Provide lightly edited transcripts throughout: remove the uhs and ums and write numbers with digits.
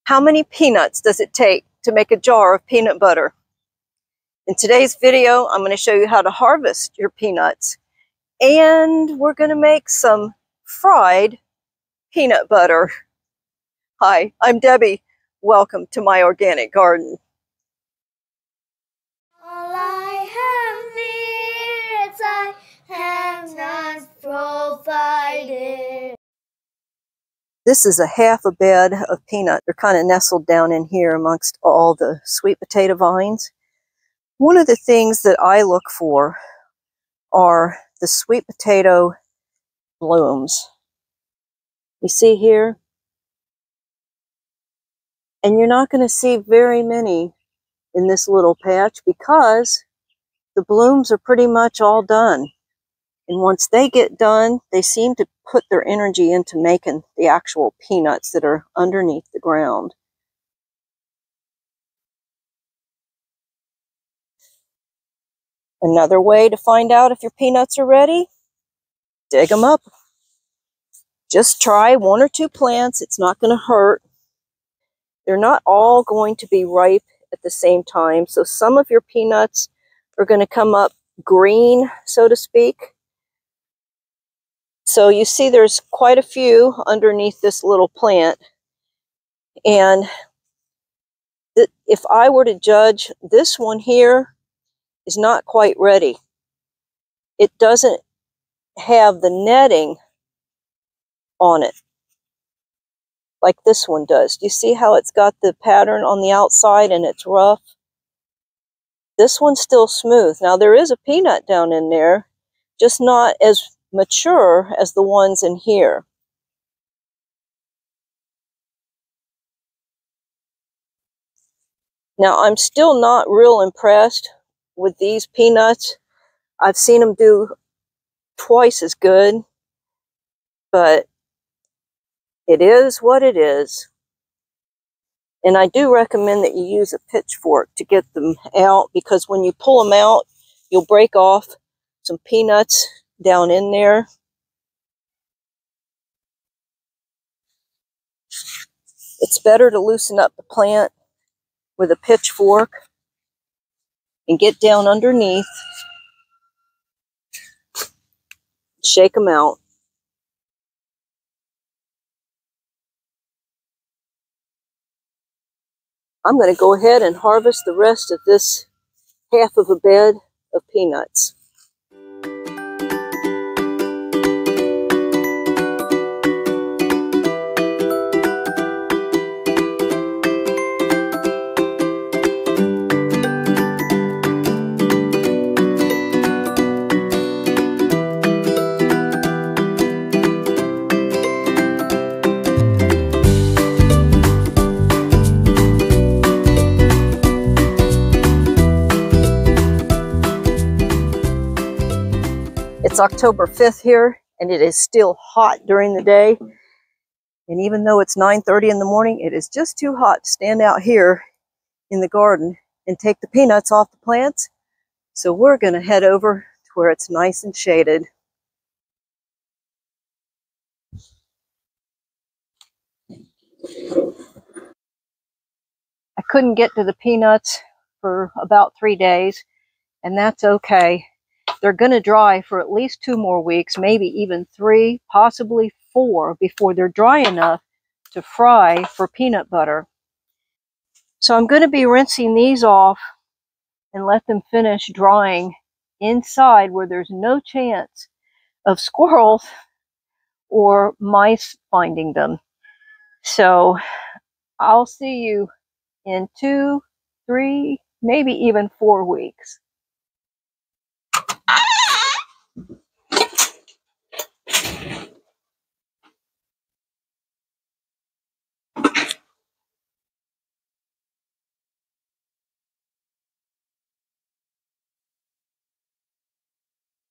How many peanuts does it take to make a jar of peanut butter? In today's video, I'm going to show you how to harvest your peanuts, and we're going to make some fried peanut butter. Hi, I'm Debbie. Welcome to my organic garden. All I have needs, I have not provided. This is a half a bed of peanut. They're kind of nestled down in here amongst all the sweet potato vines. One of the things that I look for are the sweet potato blooms. You see here? And you're not going to see very many in this little patch because the blooms are pretty much all done. And once they get done, they seem to put their energy into making the actual peanuts that are underneath the ground. Another way to find out if your peanuts are ready, dig them up. Just try 1 or 2 plants. It's not going to hurt. They're not all going to be ripe at the same time. So some of your peanuts are going to come up green, so to speak. So you see there's quite a few underneath this little plant. And if I were to judge, this one here is not quite ready. It doesn't have the netting on it like this one does. Do you see how it's got the pattern on the outside and it's rough? This one's still smooth. Now there is a peanut down in there, just not as mature as the ones in here. Now I'm still not real impressed with these peanuts. I've seen them do twice as good, but it is what it is. And I do recommend that you use a pitchfork to get them out, because when you pull them out, you'll break off some peanuts down in there. It's better to loosen up the plant with a pitchfork and get down underneath, shake them out. I'm going to go ahead and harvest the rest of this half of a bed of peanuts. It's October 5th here, and it is still hot during the day. And even though it's 9:30 in the morning, it is just too hot to stand out here in the garden and take the peanuts off the plants. So we're going to head over to where it's nice and shaded. I couldn't get to the peanuts for about 3 days, and that's okay. They're going to dry for at least 2 more weeks, maybe even 3, possibly 4, before they're dry enough to fry for peanut butter. So I'm going to be rinsing these off and let them finish drying inside where there's no chance of squirrels or mice finding them. So I'll see you in 2, 3, maybe even 4 weeks.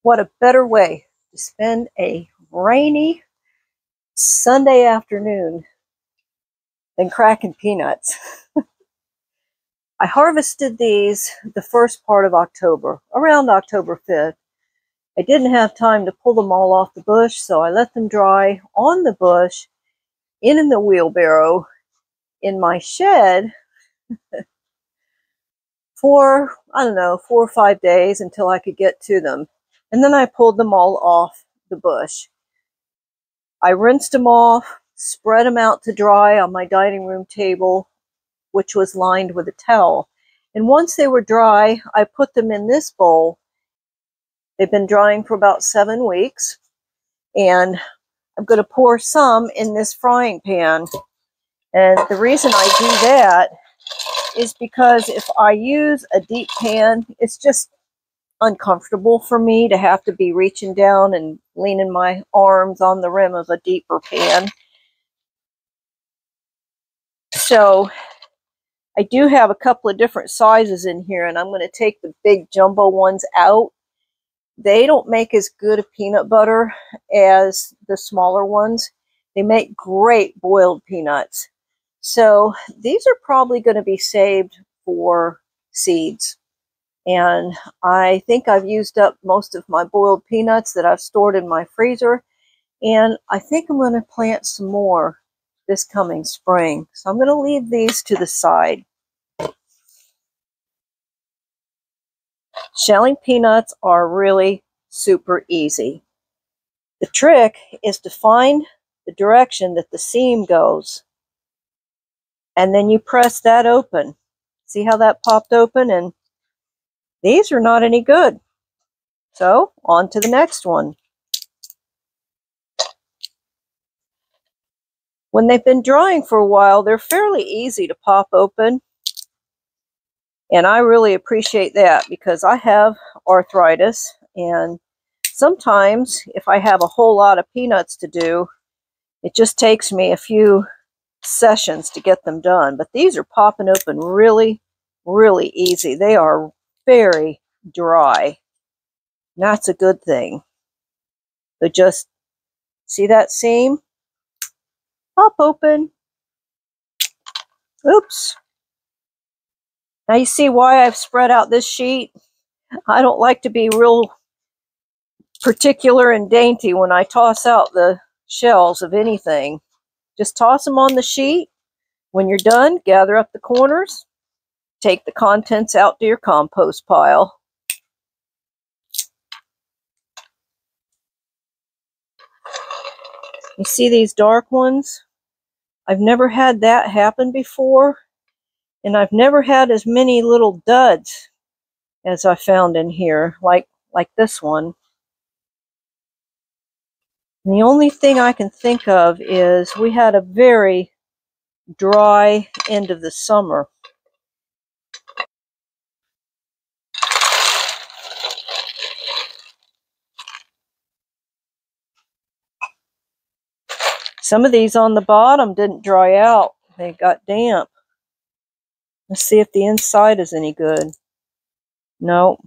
What a better way to spend a rainy Sunday afternoon than cracking peanuts. I harvested these the first part of October, around October 5th. I didn't have time to pull them all off the bush, so I let them dry on the bush in the wheelbarrow in my shed for, I don't know, 4 or 5 days until I could get to them. And then I pulled them all off the bush. I rinsed them off, spread them out to dry on my dining room table, which was lined with a towel. And once they were dry, I put them in this bowl. They've been drying for about 7 weeks. And I'm going to pour some in this frying pan. And the reason I do that is because if I use a deep pan, it's just uncomfortable for me to have to be reaching down and leaning my arms on the rim of a deeper pan. So I do have a couple of different sizes in here, and I'm going to take the big jumbo ones out. They don't make as good a peanut butter as the smaller ones. They make great boiled peanuts. So these are probably going to be saved for seeds. And I think I've used up most of my boiled peanuts that I've stored in my freezer. And I think I'm going to plant some more this coming spring. So I'm going to leave these to the side. Shelling peanuts are really super easy. The trick is to find the direction that the seam goes. And then you press that open. See how that popped open? And these are not any good. So on to the next one. When they've been drying for a while, they're fairly easy to pop open. And I really appreciate that because I have arthritis. And sometimes if I have a whole lot of peanuts to do, it just takes me a few sessions to get them done. But these are popping open really, really easy. They are very dry. And that's a good thing. So just see that seam? Pop open. Oops. Now you see why I've spread out this sheet? I don't like to be real particular and dainty when I toss out the shells of anything. Just toss them on the sheet. When you're done, gather up the corners. Take the contents out to your compost pile. You see these dark ones? I've never had that happen before. And I've never had as many little duds as I found in here, like this one. And the only thing I can think of is we had a very dry end of the summer. Some of these on the bottom didn't dry out. They got damp. Let's see if the inside is any good. No.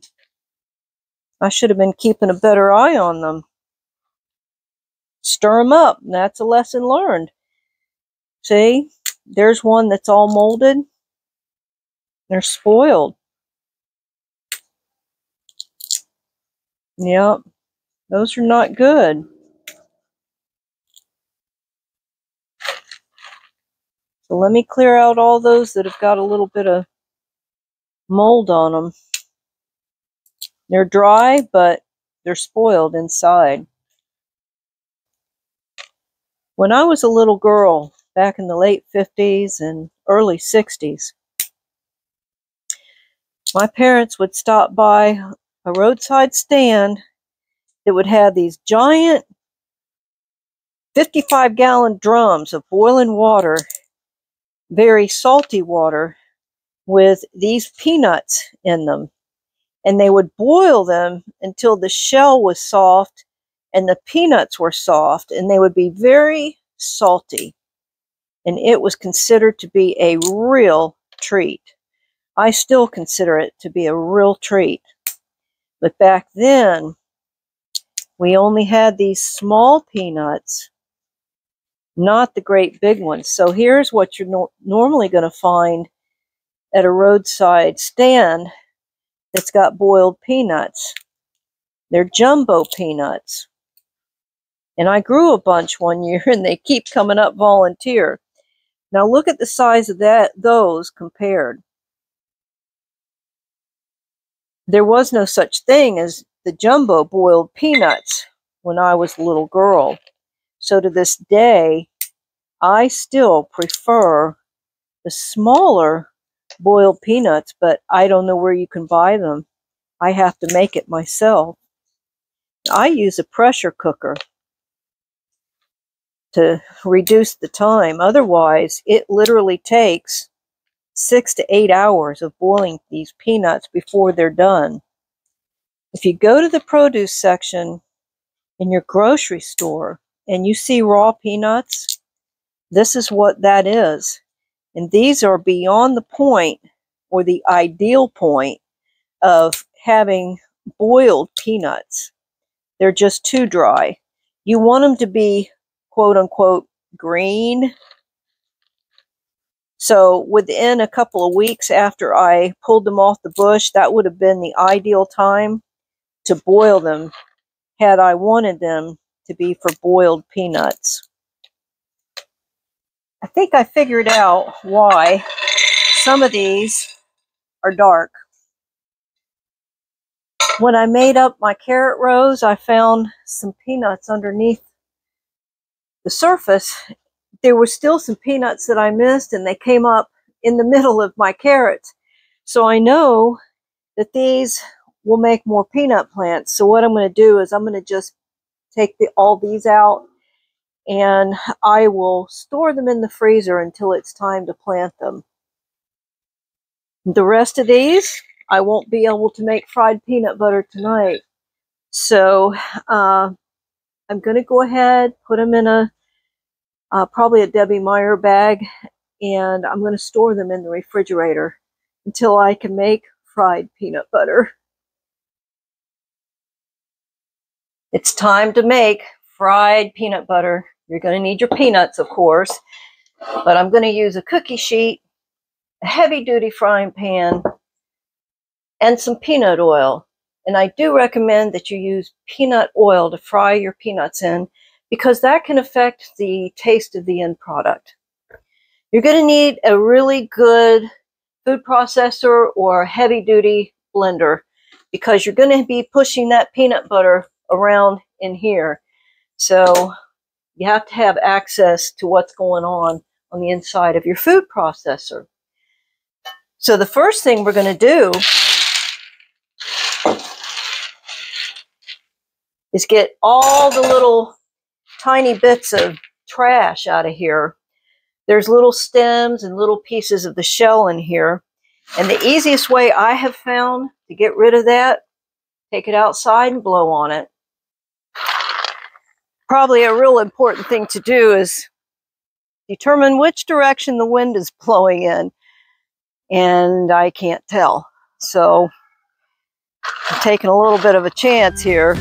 I should have been keeping a better eye on them. Stir them up. That's a lesson learned. See? There's one that's all molded. They're spoiled. Yep. Those are not good. So let me clear out all those that have got a little bit of mold on them. They're dry, but they're spoiled inside. When I was a little girl, back in the late 50s and early 60s, my parents would stop by a roadside stand that would have these giant 55-gallon drums of boiling water, very salty water, with these peanuts in them. And they would boil them until the shell was soft and the peanuts were soft, and they would be very salty. And it was considered to be a real treat. I still consider it to be a real treat. But back then, we only had these small peanuts, not the great big ones. So here's what you're normally going to find at a roadside stand that's got boiled peanuts. They're jumbo peanuts. And I grew a bunch one year, and they keep coming up volunteer. Now look at the size of those compared. There was no such thing as the jumbo boiled peanuts when I was a little girl. So to this day, I still prefer the smaller boiled peanuts, but I don't know where you can buy them. I have to make it myself. I use a pressure cooker to reduce the time. Otherwise, it literally takes 6 to 8 hours of boiling these peanuts before they're done. If you go to the produce section in your grocery store and you see raw peanuts, this is what that is. And these are beyond the point or the ideal point of having boiled peanuts. They're just too dry. You want them to be quote unquote green. So within a couple of weeks after I pulled them off the bush, that would have been the ideal time to boil them had I wanted them to be for boiled peanuts. I think I figured out why some of these are dark. When I made up my carrot rows, I found some peanuts underneath the surface. There were still some peanuts that I missed, and they came up in the middle of my carrots. So I know that these will make more peanut plants. So what I'm going to do is I'm going to just take all these out, and I will store them in the freezer until it's time to plant them. The rest of these, I won't be able to make fried peanut butter tonight. So I'm going to go ahead, put them in a probably a Debbie Meyer bag, and I'm going to store them in the refrigerator until I can make fried peanut butter. It's time to make fried peanut butter. You're going to need your peanuts, of course, but I'm going to use a cookie sheet, a heavy-duty frying pan, and some peanut oil. And I do recommend that you use peanut oil to fry your peanuts in, because that can affect the taste of the end product. You're going to need a really good food processor or heavy-duty blender, because you're going to be pushing that peanut butter around in here. So you have to have access to what's going on the inside of your food processor. So the first thing we're going to do is get all the little tiny bits of trash out of here. There's little stems and little pieces of the shell in here. And the easiest way I have found to get rid of that, take it outside and blow on it. Probably a real important thing to do is determine which direction the wind is blowing in. And I can't tell. So I'm taking a little bit of a chance here.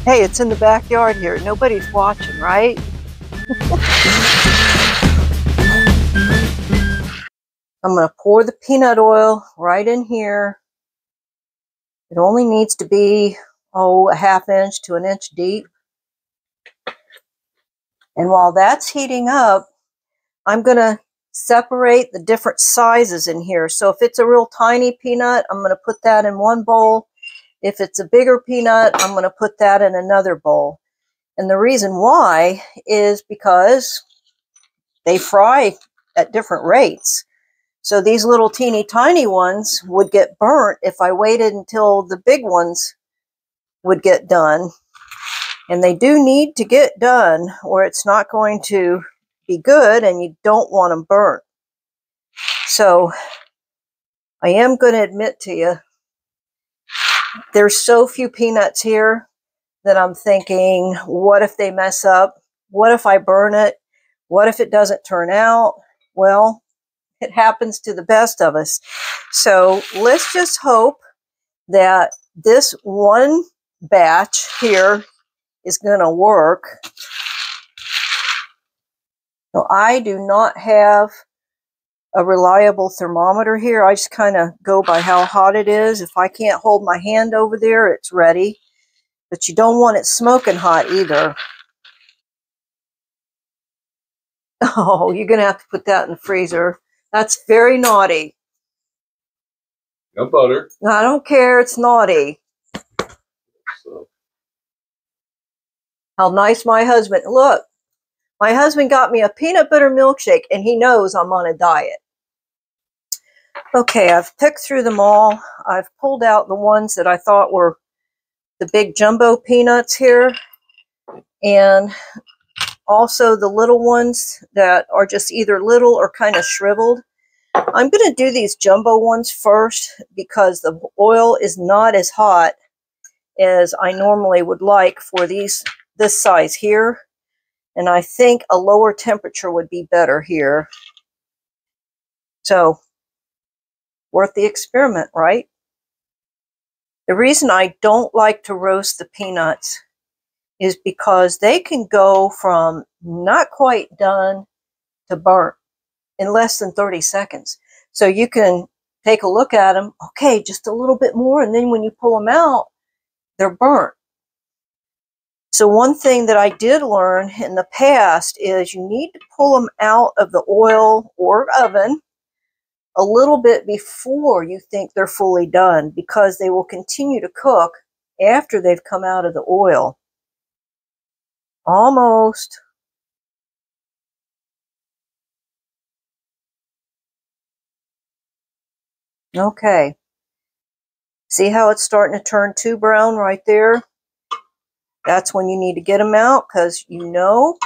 Hey, it's in the backyard here. Nobody's watching, right? I'm going to pour the peanut oil right in here. It only needs to be, a ½ inch to 1 inch deep. And while that's heating up, I'm going to separate the different sizes in here. So if it's a real tiny peanut, I'm going to put that in one bowl. If it's a bigger peanut, I'm going to put that in another bowl. And the reason why is because they fry at different rates. So these little teeny tiny ones would get burnt if I waited until the big ones would get done. And they do need to get done, or it's not going to be good, and you don't want them burnt. So I am going to admit to you, there's so few peanuts here that I'm thinking, what if they mess up? What if I burn it? What if it doesn't turn out? Well, it happens to the best of us. So let's just hope that this one batch here is going to work. So I do not have a reliable thermometer here. I just kind of go by how hot it is. If I can't hold my hand over there, it's ready. But you don't want it smoking hot either. Oh, you're going to have to put that in the freezer. That's very naughty. No butter. I don't care. It's naughty. So. How nice my husband. Look, my husband got me a peanut butter milkshake, and he knows I'm on a diet. Okay, I've picked through them all. I've pulled out the ones that I thought were the big jumbo peanuts here, and also the little ones that are just either little or kind of shriveled. I'm going to do these jumbo ones first because the oil is not as hot as I normally would like for this size here. And I think a lower temperature would be better here. So, worth the experiment, right? The reason I don't like to roast the peanuts is because they can go from not quite done to burnt in less than 30 seconds. So you can take a look at them, okay, just a little bit more, and then when you pull them out, they're burnt. So one thing that I did learn in the past is you need to pull them out of the oil or oven a little bit before you think they're fully done, because they will continue to cook after they've come out of the oil. Almost. Okay. See how it's starting to turn too brown right there? That's when you need to get them out, because you know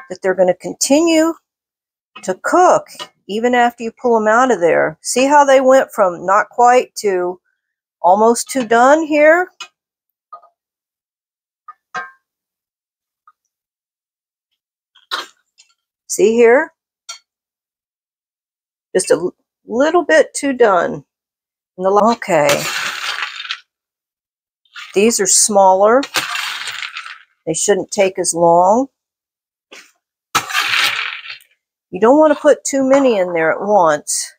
that they're going to continue to cook even after you pull them out of there. See how they went from not quite to almost to done here? See here? Just a little bit too done. Okay. These are smaller. They shouldn't take as long. You don't want to put too many in there at once.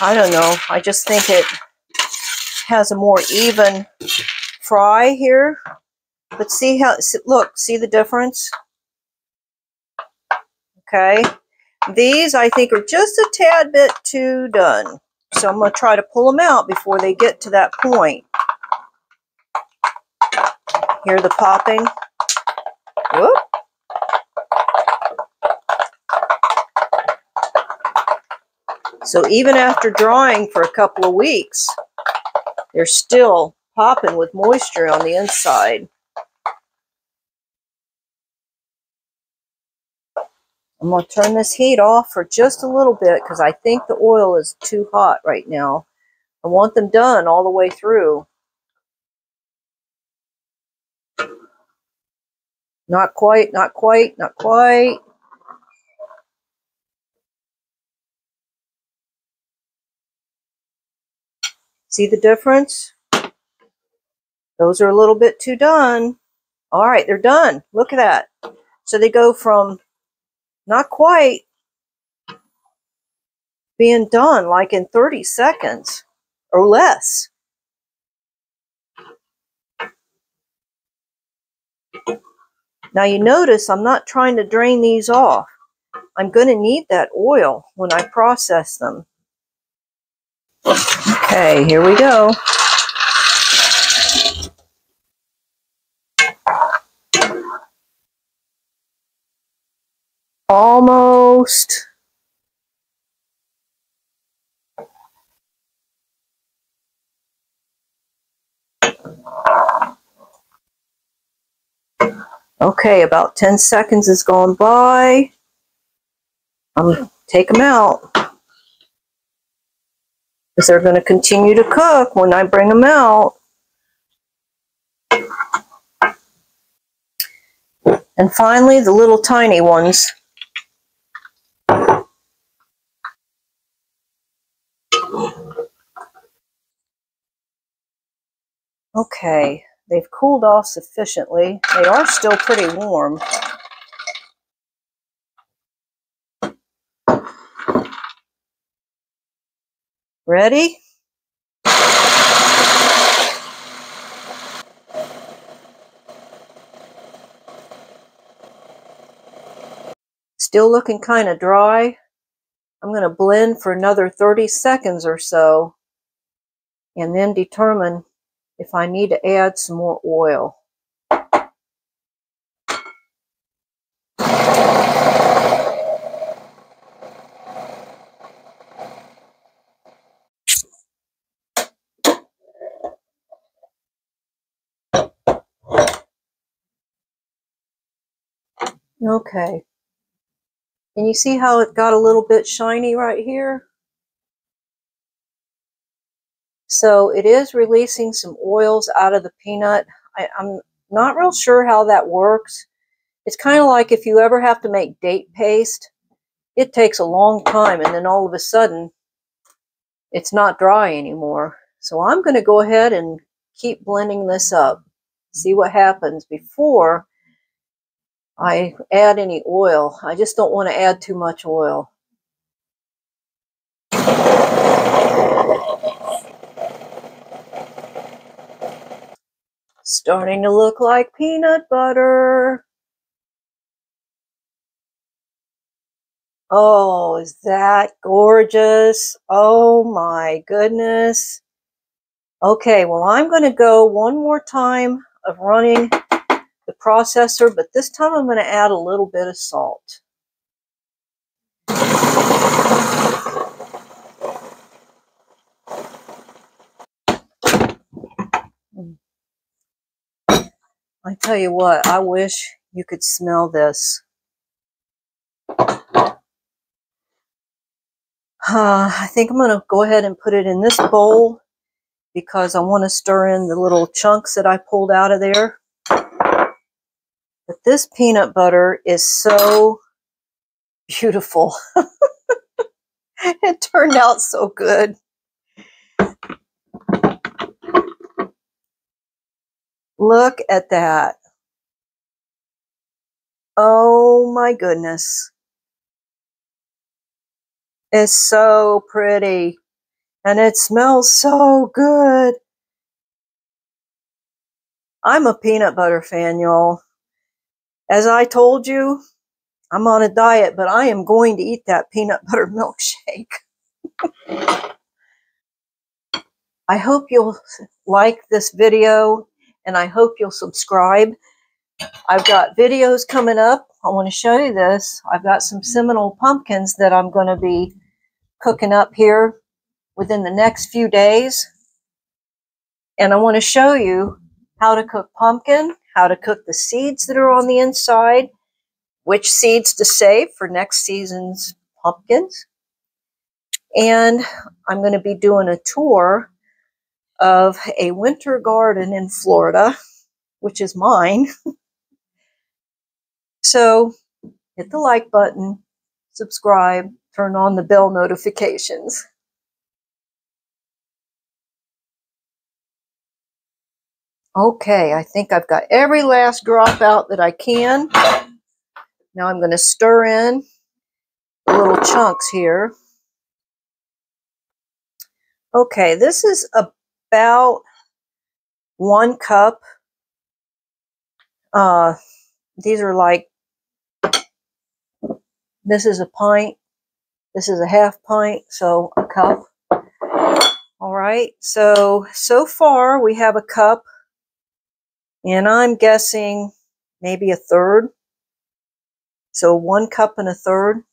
I don't know. I just think it has a more even fry here. But see how, look, see the difference? Okay. These, I think, are just a tad bit too done. So I'm going to try to pull them out before they get to that point. Hear the popping? Whoop. So even after drying for a couple of weeks, they're still popping with moisture on the inside. I'm going to turn this heat off for just a little bit because I think the oil is too hot right now. I want them done all the way through. Not quite, not quite, not quite. See the difference? Those are a little bit too done. All right, they're done. Look at that. So they go from not quite being done like in 30 seconds or less. Now you notice I'm not trying to drain these off. I'm going to need that oil when I process them. Okay, here we go. Almost. Okay, about 10 seconds has gone by. I'm going to take them out, because they're going to continue to cook when I bring them out. And finally, the little tiny ones. Okay, They've cooled off sufficiently. They are still pretty warm. Ready? Still looking kind of dry. I'm going to blend for another 30 seconds or so and then determine if I need to add some more oil. Okay. And you see how it got a little bit shiny right here? So it is releasing some oils out of the peanut. I'm not real sure how that works. It's kind of like if you ever have to make date paste, it takes a long time and then all of a sudden it's not dry anymore. So I'm going to go ahead and keep blending this up. See what happens before I add any oil. I just don't want to add too much oil. Starting to look like peanut butter. Oh, is that gorgeous? Oh my goodness. Okay, well, I'm going to go one more time of running the processor, but this time I'm going to add a little bit of salt. I tell you what, I wish you could smell this. I think I'm going to go ahead and put it in this bowl because I want to stir in the little chunks that I pulled out of there. But this peanut butter is so beautiful. It turned out so good. Look at that. Oh my goodness. It's so pretty. And it smells so good. I'm a peanut butter fan, y'all. As I told you, I'm on a diet, but I am going to eat that peanut butter milkshake. I hope you'll like this video, and I hope you'll subscribe. I've got videos coming up. I want to show you this. I've got some Seminole pumpkins that I'm going to be cooking up here within the next few days. And I want to show you how to cook pumpkin, how to cook the seeds that are on the inside, which seeds to save for next season's pumpkins. And I'm going to be doing a tour of a winter garden in Florida, which is mine. So hit the like button, subscribe, turn on the bell notifications. Okay, I think I've got every last drop out that I can. Now I'm going to stir in the little chunks here. Okay, this is about 1 cup. These are like, this is a pint, this is a half pint, so a cup. All right, so far we have a cup, and I'm guessing maybe a third. So 1 cup and a third.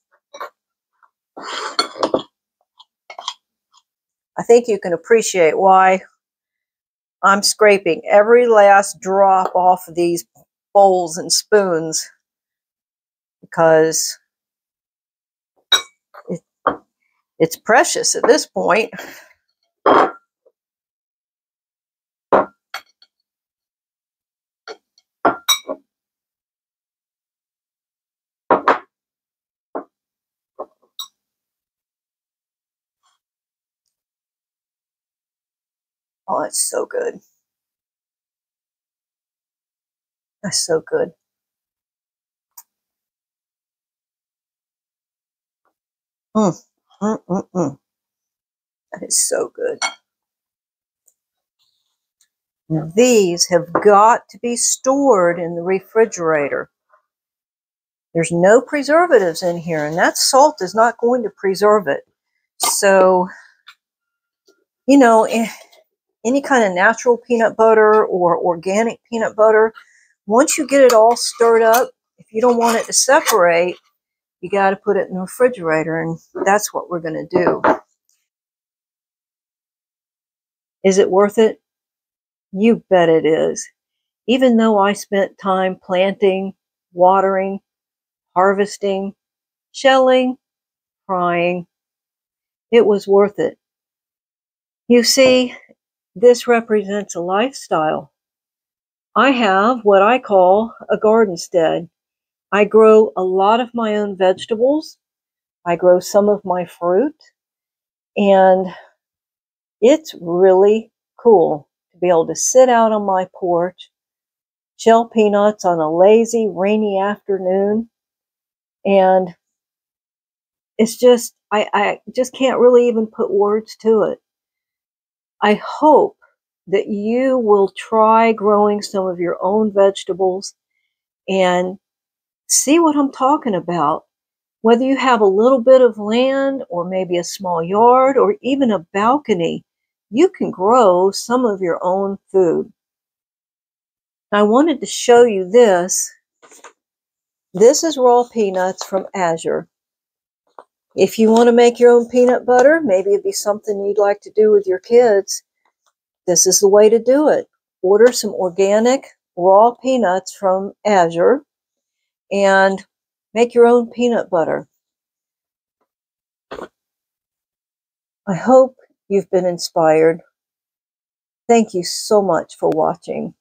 I think you can appreciate why I'm scraping every last drop off of these bowls and spoons, because it's precious at this point. Oh, it's so good. That's so good. That is so good. Now, these have got to be stored in the refrigerator. There's no preservatives in here, and that salt is not going to preserve it. So, you know, any kind of natural peanut butter or organic peanut butter, once you get it all stirred up, if you don't want it to separate, you got to put it in the refrigerator, and that's what we're going to do. Is it worth it? You bet it is. Even though I spent time planting, watering, harvesting, shelling, frying, it was worth it. You see, this represents a lifestyle. I have what I call a gardenstead. I grow a lot of my own vegetables. I grow some of my fruit, and it's really cool to be able to sit out on my porch, shell peanuts on a lazy, rainy afternoon, and it's just, I just can't really even put words to it. I hope that you will try growing some of your own vegetables and see what I'm talking about. Whether you have a little bit of land or maybe a small yard or even a balcony, you can grow some of your own food. I wanted to show you this. This is raw peanuts from Azure. If you want to make your own peanut butter, maybe it'd be something you'd like to do with your kids, this is the way to do it. Order some organic raw peanuts from Azure and make your own peanut butter. I hope you've been inspired. Thank you so much for watching.